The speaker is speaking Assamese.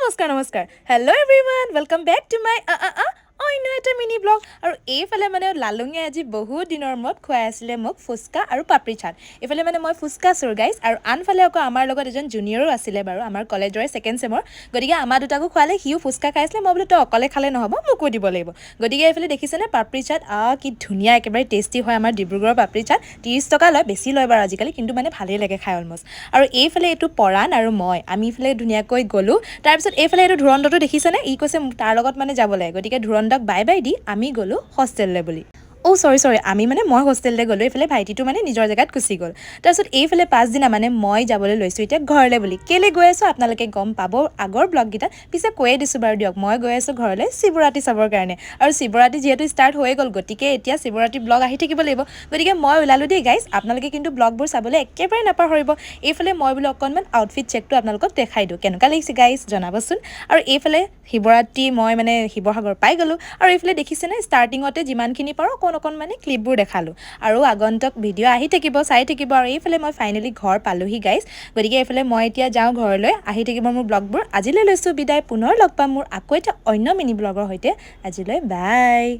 নমস্কাৰ hello' everyone welcome back to my অন্য এটা মিনি ব্লগ আৰু এইফালে মানে লালুঙে আজি বহুত দিনৰ মূৰত খুৱাই আছিলে মোক ফুচকা আৰু পাপৰি চাট এইফালে মানে মই ফুচকা চুৰ গাইজ আৰু আনফালে আকৌ আমাৰ লগত এজন জুনিয়ৰো আছিলে বাৰু আমাৰ কলেজৰে ছেকেণ্ড ছেমৰ গতিকে আমাৰ দুটাকো খোৱালে সিও ফুচকা খাইছিলে মই বোলো তই অকলে খালে নহ'ব মোকো দিব লাগিব গতিকে এইফালে দেখিছেনে পাপৰি চাট কি ধুনীয়া একেবাৰে টেষ্টি হয় আমাৰ ডিব্ৰুগড়ৰ পাপৰি চাট 30 টকা লয় বেছি লয় বাৰু আজিকালি কিন্তু মানে ভালেই লাগে খাই অলমষ্ট আৰু এইফালে এইটো পৰাণ আৰু মই আমি এইফালে ধুনীয়াকৈ গ'লোঁ তাৰপিছত এইফালে এইটো ধুৰন্ধৰটো দেখিছেনে ই কৈছে তাৰ লগত মানে যাব লাগে গতিকে ধুৰন্ধৰক বাই বাই দি আমি গ'লোঁ হোষ্টেললৈ বুলি চৰি আমি মানে মই হোষ্টেললৈ গ'লোঁ এইফালে ভাইটিটো মানে নিজৰ জেগাত গুচি গ'ল তাৰপিছত এইফালে পাছদিনা মানে মই যাবলৈ লৈছোঁ এতিয়া ঘৰলৈ বুলি কেলৈ গৈ আছোঁ আপোনালোকে গম পাব আগৰ ব্লগকেইটা পিছে কৈয়ে দিছোঁ বাৰু দিয়ক মই গৈ আছোঁ ঘৰলৈ শিৱৰাত্ৰি চাবৰ কাৰণে আৰু শিৱৰাত্ৰি যিহেতু ষ্টাৰ্ট হৈ গ'ল গতিকে এতিয়া শিৱৰাত্ৰি ব্লগ আহি থাকিব লাগিব গতিকে মই ওলালোঁ দেই গাইজ আপোনালোকে কিন্তু ব্লগবোৰ চাবলৈ একেবাৰে নাপাহৰিব এইফালে মই বোলো অকণমান আউটফিট চেকটো আপোনালোকক দেখাই দিওঁ কেনেকুৱা লাগিছে গাইজ জনাবচোন আৰু এইফালে শিৱৰাত্ৰি মই মানে শিৱসাগৰ পাই গ'লোঁ আৰু এইফালে দেখিছেনে ষ্টাৰ্টিঙতে যিমানখিনি পাৰোঁ অকণ মানে ক্লিপবোৰ দেখালোঁ আৰু আগন্তুক ভিডিঅ' আহি থাকিব চাই থাকিব আৰু এইফালে মই ফাইনেলি ঘৰ পালোঁহি গাইজ গতিকে এইফালে মই এতিয়া যাওঁ ঘৰলৈ আহি থাকিব মোৰ ব্লগবোৰ আজিলৈ লৈছোঁ বিদায় পুনৰ লগ পাম মোৰ আকৌ এটা অন্য মিনি ব্লগৰ সৈতে আজিলৈ বাই